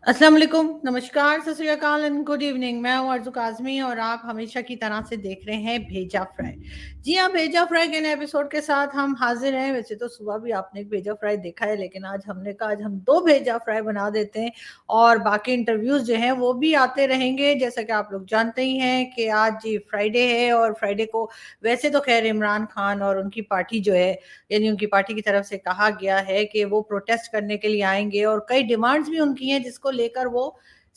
अस्सलाम वालेकुम, नमस्कार, सत श्री अकाल एंड गुड इवनिंग। मैं हूँ अर्ज़ू काज़मी और आप हमेशा की तरह से देख रहे हैं भेजा फ्राई। जी हाँ, भेजा फ्राई के नए एपिसोड के साथ हम हाज़िर हैं। वैसे तो सुबह भी आपने एक भेजा फ्राई देखा है, लेकिन आज हमने कहा आज हम 2 भेजा फ्राई बना देते हैं और बाकी इंटरव्यूज़ जो हैं वो भी आते रहेंगे। जैसा कि आप लोग जानते ही हैं कि आज जी फ्राइडे है और फ्राइडे को वैसे तो ख़ैर इमरान खान और उनकी पार्टी जो है, यानी उनकी पार्टी की तरफ से कहा गया है कि वो प्रोटेस्ट करने के लिए आएँगे और कई डिमांड्स भी उनकी हैं जिसको लेकर वो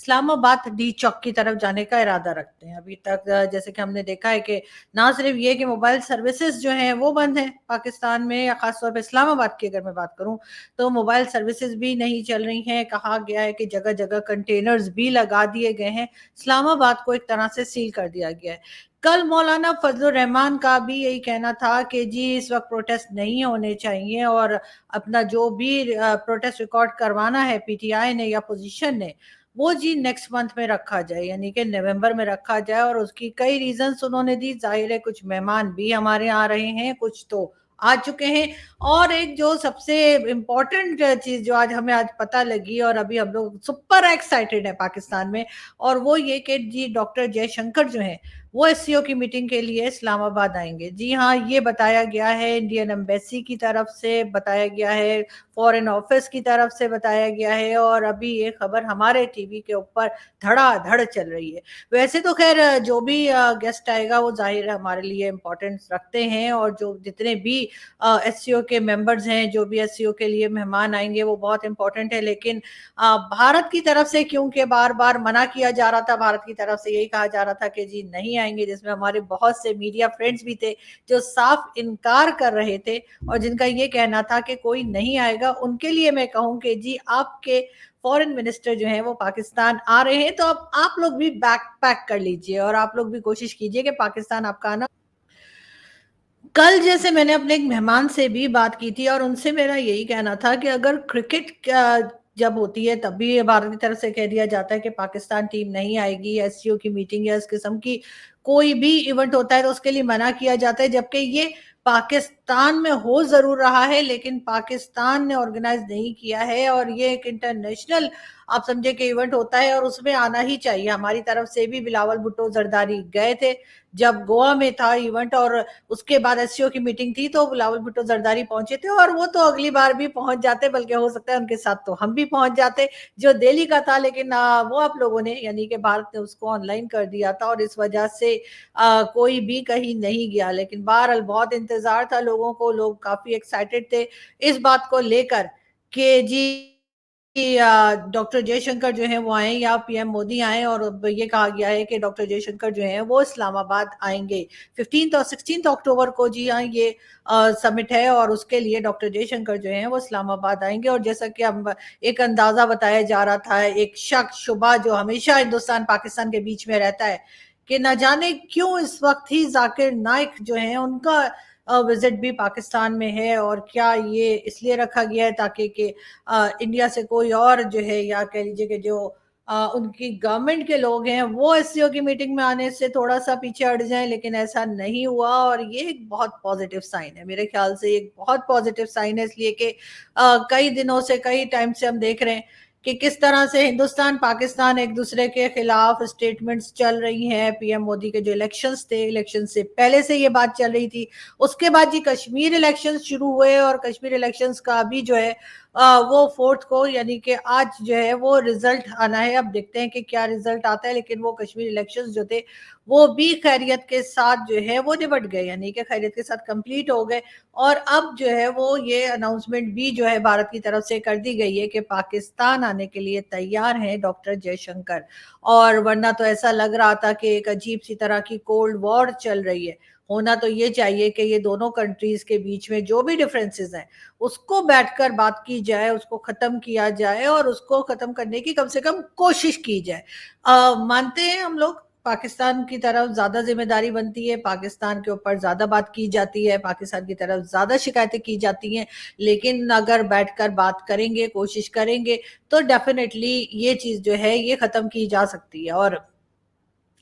इस्लामाबाद डी चौक की तरफ जाने का इरादा रखते हैं। अभी तक जैसे कि हमने देखा है कि ना सिर्फ ये कि मोबाइल सर्विसेज़ जो हैं वो बंद हैं पाकिस्तान में, या ख़ास तौर पे इस्लामाबाद की अगर मैं बात करूँ, तो मोबाइल सर्विसेज़ भी नहीं चल रही हैं। कहा गया है कि जगह-जगह कंटेनर्स भी लगा दिए गए हैं। इस्लामाबाद को एक तरह से सील कर दिया गया है। कल मौलाना फजलुर रहमान का भी यही कहना था कि जी इस वक़्त प्रोटेस्ट नहीं होने चाहिए और अपना जो भी प्रोटेस्ट रिकॉर्ड करवाना है पीटीआई ने या पोजीशन ने, वो जी नेक्स्ट मंथ में रखा जाए, यानी कि नवंबर में रखा जाए। और उसकी कई रीज़न्स उन्होंने दी। ज़ाहिर है कुछ मेहमान भी हमारे यहाँ आ रहे हैं, कुछ तो आ चुके हैं। और एक जो सबसे इम्पोर्टेंट चीज़ जो आज पता लगी और अभी हम लोग सुपर एक्साइटेड हैं पाकिस्तान में, और वो ये कि जी डॉक्टर जयशंकर जो हैं, वो एससीओ की मीटिंग के लिए इस्लामाबाद आएँगे। जी हाँ, ये बताया गया है, इंडियन एम्बेसी की तरफ से बताया गया है, फॉरेन ऑफिस की तरफ से बताया गया है, और अभी ये खबर हमारे टीवी के ऊपर धड़ाधड़ चल रही है। वैसे तो ख़ैर जो भी गेस्ट आएगा वो ज़ाहिर है हमारे लिए इम्पोर्टेंस रखते हैं, और जो जितने भी एससीओ के मेंबर्स हैं, जो भी एससीओ के लिए मेहमान आएँगे वो बहुत इम्पोर्टेंट है। लेकिन भारत की तरफ से क्योंकि बार-बार मना किया जा रहा था, भारत की तरफ से यही कहा जा रहा था कि जी नहीं आएँगे, जिसमें हमारे बहुत से मीडिया फ्रेंड्स भी थे, जो साफ इनकार कर रहे थे और जिनका ये कहना था कि कोई नहीं आएगा। उनके लिए मैं कहूँ कि जी आपके फॉरेन मिनिस्टर जो हैं वो पाकिस्तान आ रहे हैं, तो अब आप लोग भी बैग पैक कर लीजिए और आप लोग भी कोशिश कीजिए कि पाकिस्तान आपका आना। कल जैसे मैंने अपने एक मेहमान से भी बात की थी और उनसे मेरा यही कहना था कि अगर क्रिकेट जब होती है तब भी भारत की तरफ से कह दिया जाता है कि पाकिस्तान टीम नहीं आएगी, एससीओ की मीटिंग या इस किस्म की कोई भी इवेंट होता है तो उसके लिए मना किया जाता है, जबकि ये पाकिस्तान में हो ज़रूर रहा है लेकिन पाकिस्तान ने ऑर्गेनाइज़ नहीं किया है, और ये एक इंटरनेशनल आप समझे कि इवेंट होता है और उसमें आना ही चाहिए। हमारी तरफ से भी बिलावल भुट्टो ज़रदारी गए थे, जब गोवा में था इवेंट, और उसके बाद एससीओ की मीटिंग थी तो बिलावल भुट्टो जरदारी पहुंचे थे, और वो तो अगली बार भी पहुंच जाते, बल्कि हो सकता है उनके साथ तो हम भी पहुंच जाते जो दिल्ली का था। लेकिन वो आप लोगों ने यानी कि भारत ने उसको ऑनलाइन कर दिया था और इस वजह से कोई भी कहीं नहीं गया। लेकिन बहरहाल बहुत इंतजार था लोगों को, लोग काफी एक्साइटेड थे इस बात को लेकर कि जी डॉक्टर जयशंकर जो हैं वो आएँ या पीएम मोदी आएँ, और अब ये कहा गया है कि डॉक्टर जयशंकर जो हैं वो इस्लामाबाद आएँगे। 15th और 16th अक्टूबर को जी हाँ, ये समिट है और उसके लिए डॉक्टर जयशंकर जो हैं वो इस्लामाबाद आएँगे। और जैसा कि हम एक अंदाज़ा बताया जा रहा था, एक शक, शुबा जो हमेशा हिंदुस्तान-पाकिस्तान के बीच में रहता है कि न जाने क्यों इस वक़्त ही ज़ाकिर नाइक जो हैं उनका विज़िट भी पाकिस्तान में है, और क्या ये इसलिए रखा गया है ताकि कि इंडिया से कोई और जो है, या कह लीजिए कि जो उनकी गवर्नमेंट के लोग हैं वो एससीओ की मीटिंग में आने से थोड़ा-सा पीछे हट जाएँ, लेकिन ऐसा नहीं हुआ, और ये एक बहुत पॉज़िटिव साइन है। मेरे ख़्याल से एक बहुत पॉज़िटिव साइन है, इसलिए कि कई दिनों से, कई टाइम से हम देख रहे हैं कि किस तरह से हिंदुस्तान, पाकिस्तान एक-दूसरे के खिलाफ स्टेटमेंट्स चल रही हैं। पीएम मोदी के जो इलेक्शंस थे, इलेक्शन से पहले से ये बात चल रही थी। उसके बाद जी कश्मीर इलेक्शंस शुरू हुए और कश्मीर इलेक्शंस का भी जो है वो 4th को, यानी कि आज जो है वो रिजल्ट आना है। अब देखते हैं कि क्या रिजल्ट आता है, लेकिन वो कश्मीर इलेक्शंस जो थे वो भी खैरियत के साथ जो है वो निपट गए, यानी कि खैरियत के साथ कंप्लीट हो गए। और अब जो है वो ये अनाउंसमेंट भी जो है भारत की तरफ से कर दी गई है कि पाकिस्तान आने के लिए तैयार हैं डॉक्टर जयशंकर। और वरना तो ऐसा लग रहा था कि एक अजीब सी तरह की कोल्ड वॉर चल रही है। होना तो ये चाहिए कि ये दोनों कंट्रीज के बीच में जो भी डिफरेंसेस हैं उसको बैठकर बात की जाए, उसको खत्म किया जाए और उसको खत्म करने की कम से कम कोशिश की जाए। मानते हैं हम लोग पाकिस्तान की तरफ ज्यादा जिम्मेदारी बनती है, पाकिस्तान के ऊपर ज्यादा बात की जाती है, पाकिस्तान की तरफ ज्यादा शिकायतें की जाती हैं, लेकिन अगर बैठकर बात करेंगे, कोशिश करेंगे, तो डेफिनेटली ये चीज जो है ये खत्म की जा सकती है। और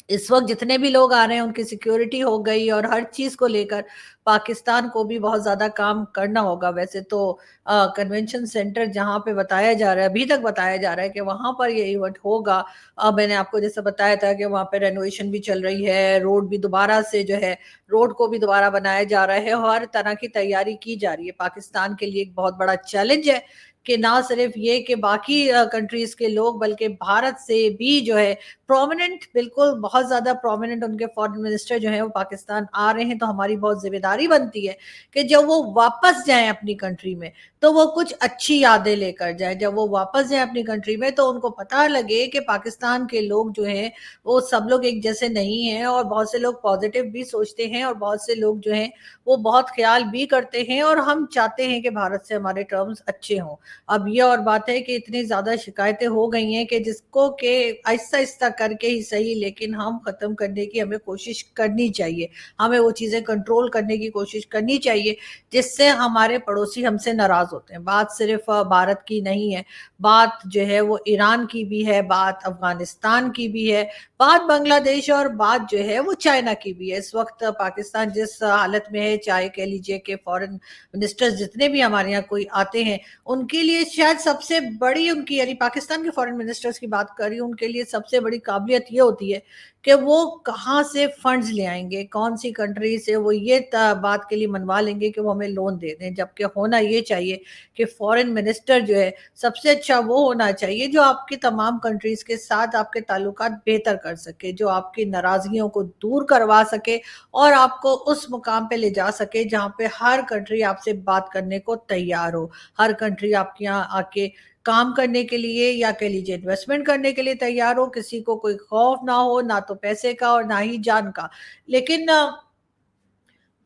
इस वक्त जितने भी लोग आ रहे हैं उनकी सिक्योरिटी हो गई और हर चीज को लेकर पाकिस्तान को भी बहुत ज्यादा काम करना होगा। वैसे तो कन्वेंशन सेंटर जहां पे बताया जा रहा है, अभी तक बताया जा रहा है कि वहां पर ये इवेंट होगा। मैंने आपको जैसे बताया था कि वहां पे रेनोवेशन भी चल रही है, रोड भी दोबारा से जो है, रोड को भी दोबारा बनाया जा रहा है, हर तरह की तैयारी की जा रही है। पाकिस्तान के लिए एक बहुत बड़ा चैलेंज है कि ना सिर्फ ये कि बाकी कंट्रीज के लोग, बल्कि भारत से भी जो है प्रोमिनेंट, बिल्कुल बहुत ज्यादा प्रोमिनेंट उनके फॉरेन मिनिस्टर जो है वो पाकिस्तान आ रहे हैं। तो हमारी बहुत जिम्मेदारी बनती है कि जब वो वापस जाएं अपनी कंट्री में तो वो कुछ अच्छी यादें लेकर जाएं। जब वो वापस जाएं अपनी कंट्री में तो उनको पता लगे कि पाकिस्तान के लोग जो हैं वो सब लोग एक जैसे नहीं हैं, और बहुत से लोग पॉजिटिव भी सोचते हैं और बहुत से लोग जो हैं वो बहुत ख्याल भी करते हैं, और हम चाहते हैं कि भारत से हमारे टर्म्स अच्छे हों। अब ये और बात है कि इतनी ज्यादा शिकायतें हो गई हैं कि जिसको के आहिस्ता आहिस्ता करके ही सही, लेकिन हम खत्म करने की हमें कोशिश करनी चाहिए। हमें वो चीजें कंट्रोल करने की कोशिश करनी चाहिए जिससे हमारे पड़ोसी हमसे नाराज होते हैं। बात सिर्फ भारत की नहीं है, बात जो है वो ईरान की भी है, बात अफगानिस्तान की भी है, बात बांग्लादेश, और बात जो है वो चाइना की भी है। इस वक्त पाकिस्तान जिस हालत में है, चाहे कह लीजिए कि फॉरेन मिनिस्टर्स जितने भी हमारे यहाँ कोई आते हैं उनके लिए शायद सबसे बड़ी, उनकी यानी पाकिस्तान के फॉरेन मिनिस्टर्स की बात कर रही हूँ, उनके लिए सबसे बड़ी काबिलियत ये होती है कि वो कहाँ से फंड्स ले आएंगे, कौन सी कंट्री से वो ये बात के लिए मनवा लेंगे कि वो हमें लोन दे दें। जबकि होना ये चाहिए कि फॉरेन मिनिस्टर जो है सबसे अच्छा वो होना चाहिए जो आपकी तमाम कंट्रीज के साथ आपके ताल्लुकात बेहतर कर सके, जो आपकी नाराजगियों को दूर करवा सके और आपको उस मुकाम पे ले जा सके जहाँ पे हर कंट्री आपसे बात करने को तैयार हो, हर कंट्री आपके यहाँ आके काम करने के लिए या कह लीजिए इन्वेस्टमेंट करने के लिए तैयार हो, किसी को कोई खौफ ना हो, ना तो पैसे का और ना ही जान का। लेकिन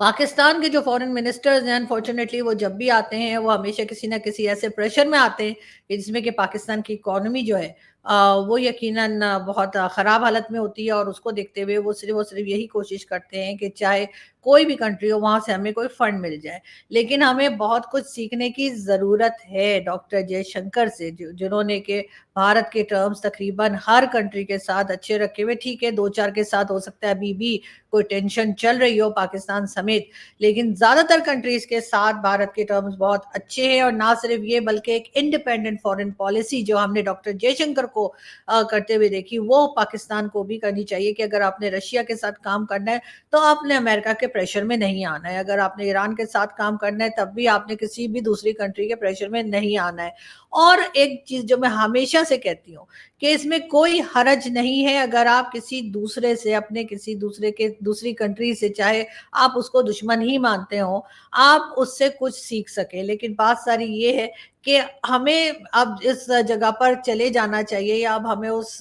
पाकिस्तान के जो फॉरेन मिनिस्टर्स हैं अनफॉर्चुनेटली वो जब भी आते हैं वो हमेशा किसी ना किसी ऐसे प्रेशर में आते हैं कि जिसमें कि पाकिस्तान की इकोनॉमी जो है वो यकीनन बहुत ख़राब हालत में होती है, और उसको देखते हुए वो सिर्फ यही कोशिश करते हैं कि चाहे कोई भी कंट्री हो वहाँ से हमें कोई फंड मिल जाए। लेकिन हमें बहुत कुछ सीखने की ज़रूरत है डॉक्टर जयशंकर से, जिन्होंने के भारत के टर्म्स तकरीबन हर कंट्री के साथ अच्छे रखे हुए। ठीक है, दो चार के साथ हो सकता है अभी भी कोई टेंशन चल रही हो पाकिस्तान समेत, लेकिन ज्यादातर कंट्रीज के साथ भारत के टर्म्स बहुत अच्छे हैं। और ना सिर्फ ये बल्कि एक इंडिपेंडेंट फॉरेन पॉलिसी जो हमने डॉक्टर जयशंकर को करते हुए देखी वो पाकिस्तान को भी करनी चाहिए कि अगर आपने रशिया के साथ काम करना है तो आपने अमेरिका के प्रेशर में नहीं आना है, अगर आपने ईरान के साथ काम करना है तब भी आपने किसी भी दूसरी कंट्री के प्रेशर में नहीं आना है। और एक चीज जो मैं हमेशा से कहती हूँ कि इसमें कोई हरज नहीं है अगर आप किसी दूसरे से, अपने किसी दूसरे के दूसरी कंट्री से, चाहे आप उसको दुश्मन ही मानते हो, आप उससे कुछ सीख सके। लेकिन बात सारी ये है कि हमें अब इस जगह पर चले जाना चाहिए या अब हमें उस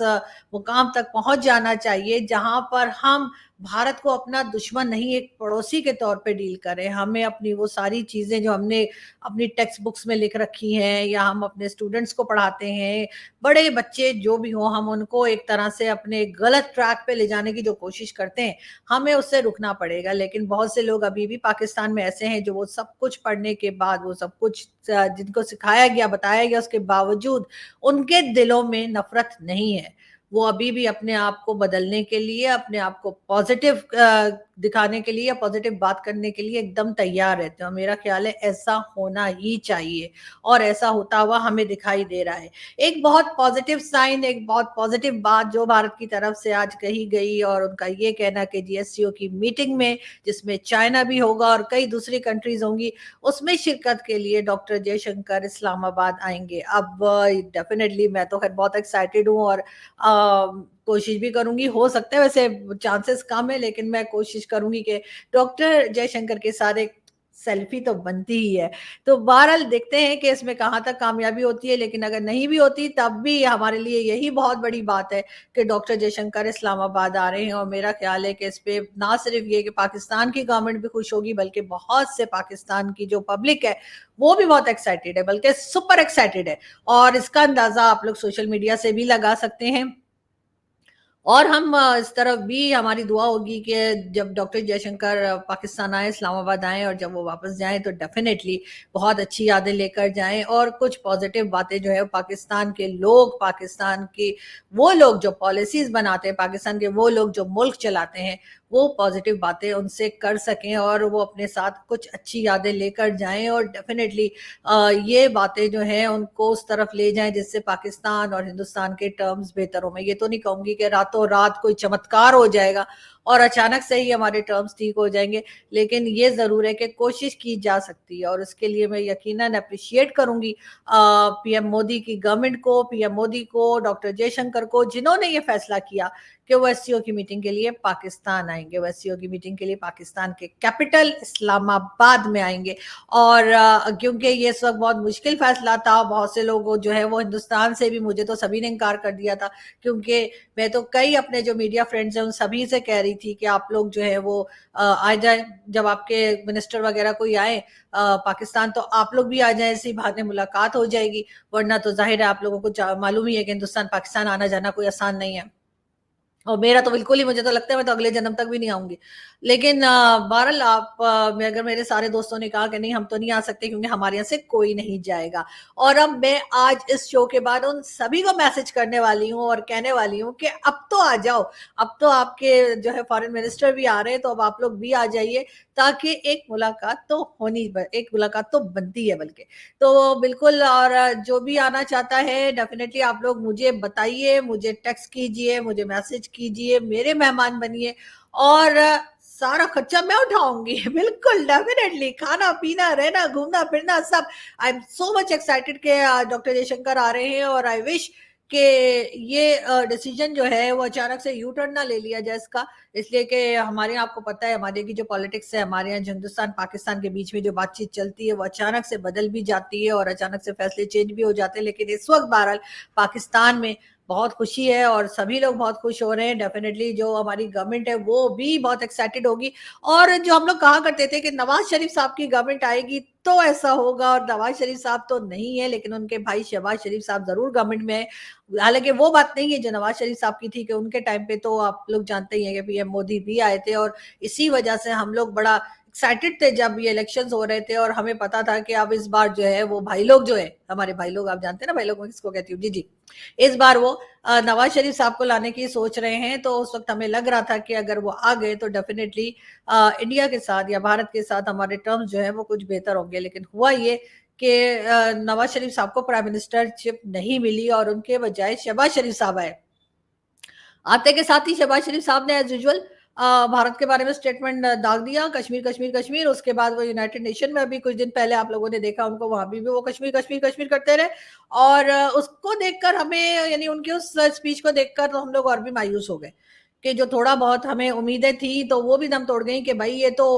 मुकाम तक पहुंच जाना चाहिए जहां पर हम भारत को अपना दुश्मन नहीं एक पड़ोसी के तौर पे डील करें। हमें अपनी वो सारी चीजें जो हमने अपनी टेक्स्ट बुक्स में लिख रखी हैं या हम अपने स्टूडेंट्स को पढ़ाते हैं, बड़े बच्चे जो भी हो, हम उनको एक तरह से अपने गलत ट्रैक पे ले जाने की जो कोशिश करते हैं, हमें उससे रुकना पड़ेगा। लेकिन बहुत से लोग अभी भी पाकिस्तान में ऐसे हैं जो वो सब कुछ पढ़ने के बाद, वो सब कुछ जिनको सिखाया गया बताया गया उसके बावजूद उनके दिलों में नफरत नहीं है। वो अभी भी अपने आप को बदलने के लिए, अपने आप को पॉजिटिव दिखाने के लिए या पॉजिटिव बात करने के लिए एकदम तैयार रहते हैं। मेरा ख्याल है ऐसा होना ही चाहिए और ऐसा होता हुआ हमें दिखाई दे रहा है। एक बहुत पॉजिटिव साइन, एक बहुत पॉजिटिव बात जो भारत की तरफ से आज कही गई, और उनका ये कहना कि जीएससीओ की मीटिंग में जिसमें चाइना भी होगा और कई दूसरी कंट्रीज होंगी, उसमें शिरकत के लिए डॉक्टर जयशंकर इस्लामाबाद आएंगे। अब डेफिनेटली मैं तो खैर बहुत एक्साइटेड हूँ और कोशिश भी करूंगी, हो सकता है वैसे चांसेस कम है लेकिन मैं कोशिश करूंगी कि डॉक्टर जयशंकर के सारे सेल्फी तो बनती ही है। तो बहरहाल देखते हैं कि इसमें कहाँ तक कामयाबी होती है, लेकिन अगर नहीं भी होती तब भी हमारे लिए यही बहुत बड़ी बात है कि डॉक्टर जयशंकर इस्लामाबाद आ रहे हैं। और मेरा ख्याल है कि इस पे ना सिर्फ ये कि पाकिस्तान की गवर्नमेंट भी खुश होगी बल्कि बहुत से पाकिस्तान की जो पब्लिक है वो भी बहुत एक्साइटेड है, बल्कि सुपर एक्साइटेड है। और इसका अंदाजा आप लोग सोशल मीडिया से भी लगा सकते हैं। और हम इस तरफ भी हमारी दुआ होगी कि जब डॉक्टर जयशंकर पाकिस्तान आए, इस्लामाबाद आए, और जब वो वापस जाएं तो डेफिनेटली बहुत अच्छी यादें लेकर जाएं और कुछ पॉजिटिव बातें जो है पाकिस्तान के लोग, पाकिस्तान के वो लोग जो पॉलिसीज बनाते हैं, पाकिस्तान के वो लोग जो मुल्क चलाते हैं, वो पॉजिटिव बातें उनसे कर सकें और वो अपने साथ कुछ अच्छी यादें लेकर जाएं और डेफिनेटली ये बातें जो हैं उनको उस तरफ ले जाएं जिससे पाकिस्तान और हिंदुस्तान के टर्म्स बेहतर हो। मैं ये तो नहीं कहूंगी कि रातों रात कोई चमत्कार हो जाएगा और अचानक से ही हमारे टर्म्स ठीक हो जाएंगे, लेकिन ये जरूर है कि कोशिश की जा सकती है और उसके लिए मैं यकीनन अप्रिशिएट करूंगी पीएम मोदी की गवर्नमेंट को, पीएम मोदी को, डॉक्टर जयशंकर को, जिन्होंने ये फैसला किया कि वो एससीओ की मीटिंग के लिए पाकिस्तान आएंगे, वो एससीओ की मीटिंग के लिए पाकिस्तान के कैपिटल इस्लामाबाद में आएंगे। और क्योंकि ये इस वक्त बहुत मुश्किल फैसला था, बहुत से लोग जो है वो हिंदुस्तान से भी, मुझे तो सभी ने इनकार कर दिया था, क्योंकि मैं तो कई अपने जो मीडिया फ्रेंड्स हैं उन सभी से कह रही थी कि आप लोग जो है वो आ जाए, जब आपके मिनिस्टर वगैरह कोई आए पाकिस्तान तो आप लोग भी आ जाए, इसी बहाने मुलाकात हो जाएगी, वरना तो जाहिर है आप लोगों को मालूम ही है कि हिंदुस्तान पाकिस्तान आना जाना कोई आसान नहीं है। और मेरा तो बिल्कुल ही, मुझे तो लगता है मैं तो अगले जन्म तक भी नहीं आऊंगी। लेकिन बहरहाल आप अगर मेरे सारे दोस्तों ने कहा कि नहीं हम तो नहीं आ सकते क्योंकि हमारे यहाँ से कोई नहीं जाएगा, और अब मैं आज इस शो के बाद उन सभी को मैसेज करने वाली हूँ और कहने वाली हूँ कि अब तो आ जाओ, अब तो आपके जो है फॉरेन मिनिस्टर भी आ रहे हैं, तो अब आप लोग भी आ जाइए, ताकि एक मुलाकात तो एक मुलाकात तो बनती है बल्कि। तो बिल्कुल, और जो भी आना चाहता है डेफिनेटली आप लोग मुझे बताइए, मुझे टेक्स्ट कीजिए, मुझे मैसेज कीजिए, मेरे मेहमान बनिए और सारा खर्चा मैं उठाऊंगी बिल्कुल डेफिनेटली, खाना पीना रहना घूमना फिरना सब। I am so much excited के डॉक्टर जयशंकर आ रहे हैं और आई विश कि ये डिसीजन जो है वो अचानक से यू टर्न ना ले लिया जाए इसका, इसलिए कि हमारे यहाँ आपको पता है हमारे की जो पॉलिटिक्स है, हमारे यहाँ जो हिंदुस्तान पाकिस्तान के बीच में जो बातचीत चलती है वो अचानक से बदल भी जाती है और अचानक से फैसले चेंज भी हो जाते हैं। लेकिन इस वक्त बहरहाल पाकिस्तान में बहुत खुशी है और सभी लोग बहुत खुश हो रहे हैं। डेफिनेटली जो हमारी गवर्नमेंट है वो भी बहुत एक्साइटेड होगी, और जो हम लोग कहा करते थे कि नवाज शरीफ साहब की गवर्नमेंट आएगी तो ऐसा होगा, और नवाज शरीफ साहब तो नहीं है लेकिन उनके भाई शहबाज शरीफ साहब जरूर गवर्नमेंट में है। हालांकि वो बात नहीं है जो नवाज शरीफ साहब की थी कि उनके टाइम पे तो आप लोग जानते ही हैं कि पीएम मोदी भी आए थे, और इसी वजह से हम लोग बड़ा एक्साइटेड थे जब ये इलेक्शंस हो रहे थे और हमें पता था कि अब इस बार जो है वो भाई लोग जो है, हमारे भाई लोग, आप जानते हैं ना भाई लोग मैं किसको कहती हूँ, जी जी, इस बार वो नवाज शरीफ साहब को लाने की सोच रहे हैं। तो उस वक्त हमें लग रहा था कि अगर वो आ गए तो डेफिनेटली इंडिया के साथ या भारत के साथ हमारे टर्म्स जो है वो कुछ बेहतर होंगे। लेकिन हुआ ये कि नवाज शरीफ साहब को प्राइम मिनिस्टरशिप नहीं मिली और उनके बजाय शहबाज शरीफ साहब आए। आते के साथ ही शहबाज शरीफ साहब ने एज यूजुअल भारत के बारे में स्टेटमेंट दाग दिया, कश्मीर कश्मीर कश्मीर। उसके बाद वो यूनाइटेड नेशन में अभी कुछ दिन पहले आप लोगों ने देखा उनको, वहां भी वो कश्मीर कश्मीर कश्मीर करते रहे, और उसको देखकर हमें, यानी उनकी उस स्पीच को देखकर तो हम लोग और भी मायूस हो गए कि जो थोड़ा बहुत हमें उम्मीदें थी तो वो भी दम तोड़ गई कि भाई ये तो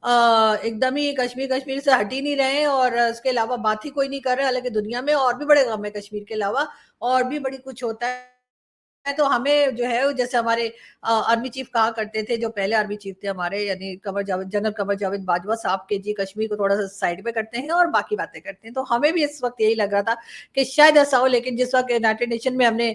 एकदम ही कश्मीर कश्मीर से हट ही नहीं रहे और इसके अलावा बात ही कोई नहीं कर रहे। हालांकि दुनिया में और भी बड़े गम है कश्मीर के अलावा, और भी बड़ी कुछ होता है। तो हमें जो है जैसे हमारे आर्मी चीफ कहा करते थे, जो पहले आर्मी चीफ थे हमारे, यानी कमर जावेद, जनरल कमर जावेद बाजवा साहब के, जी कश्मीर को थोड़ा सा साइड पे करते हैं और बाकी बातें करते हैं। तो हमें भी इस वक्त यही लग रहा था कि शायद ऐसा हो, लेकिन जिस वक्त यूनाइटेड नेशन में हमने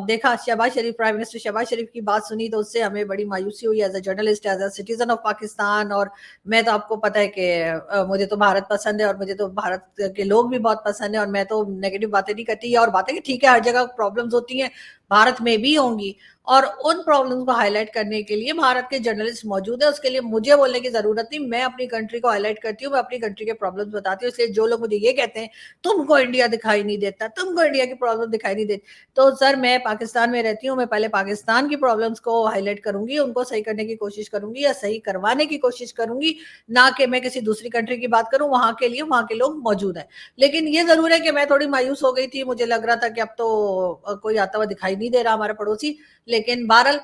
देखा शहबाज शरीफ, प्राइम मिनिस्टर शहबाज शरीफ की बात सुनी, तो उससे हमें बड़ी मायूसी हुई as a journalist, as a citizen of Pakistan. और मैं तो आपको पता है कि मुझे तो भारत पसंद है और मुझे तो भारत के लोग भी बहुत पसंद है, और मैं तो नेगेटिव बातें नहीं करती, और बातें कि ठीक है हर जगह प्रॉब्लम्स होती हैं, भारत में भी होंगी, और उन प्रॉब्लम्स को हाईलाइट करने के लिए भारत के जर्नलिस्ट मौजूद है, उसके लिए मुझे बोलने की जरूरत नहीं। मैं अपनी कंट्री को हाईलाइट करती हूँ, मैं अपनी कंट्री के प्रॉब्लम्स बताती हूँ। इसलिए जो लोग मुझे ये कहते हैं तुमको इंडिया दिखाई नहीं देता, तुमको इंडिया की प्रॉब्लम दिखाई नहीं देती, तो सर मैं पाकिस्तान में रहती हूँ, मैं पहले पाकिस्तान की प्रॉब्लम्स को हाईलाइट करूंगी, उनको सही करने की कोशिश करूंगी या सही करवाने की कोशिश करूंगी, ना कि मैं किसी दूसरी कंट्री की बात करूं। वहां के लिए वहां के लोग मौजूद हैं। लेकिन ये जरूर है कि मैं थोड़ी मायूस हो गई थी, मुझे लग रहा था कि अब तो कोई आता हुआ दिखाई नहीं दे रहा हमारा पड़ोसी। लेकिन बहरहाल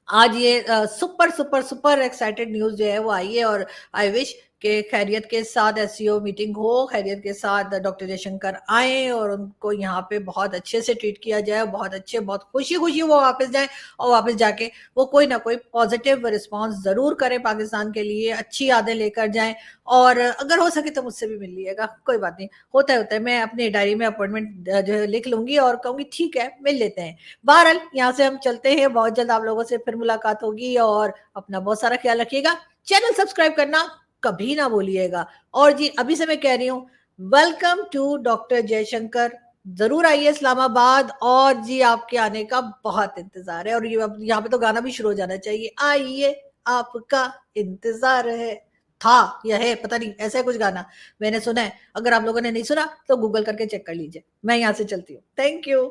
आज ये super super super excited news जो है वो आई है, और आई विश कि खैरियत के साथ एससीओ मीटिंग हो, खैरियत के साथ डॉक्टर जयशंकर आए और उनको यहाँ पे बहुत अच्छे से ट्रीट किया जाए, बहुत अच्छे, बहुत खुशी खुशी वो वापस जाए और वापस जाके वो कोई ना कोई पॉजिटिव रिस्पॉन्स जरूर करें पाकिस्तान के लिए, अच्छी यादें लेकर जाएं। और अगर हो सके तो मुझसे भी मिल लीजिएगा, कोई बात नहीं, होता है मैं अपनी डायरी में अपॉइंटमेंट जो है लिख लूंगी और कहूंगी ठीक है मिल लेते हैं। बहरहाल यहाँ से हम चलते हैं, बहुत जल्द आप लोगों से फिर मुलाकात होगी और अपना बहुत सारा ख्याल रखिएगा। चैनल सब्सक्राइब करना कभी ना भूलिएगा। और जी अभी से मैं कह रही हूँ, वेलकम टू डॉक्टर जयशंकर, जरूर आइए इस्लामाबाद, और जी आपके आने का बहुत इंतजार है। और ये यहाँ पे तो गाना भी शुरू हो जाना चाहिए, आइए आपका इंतजार है, था या है पता नहीं, ऐसा है कुछ गाना मैंने सुना है। अगर आप लोगों ने नहीं सुना तो गूगल करके चेक कर लीजिए। मैं यहाँ से चलती हूँ, थैंक यू।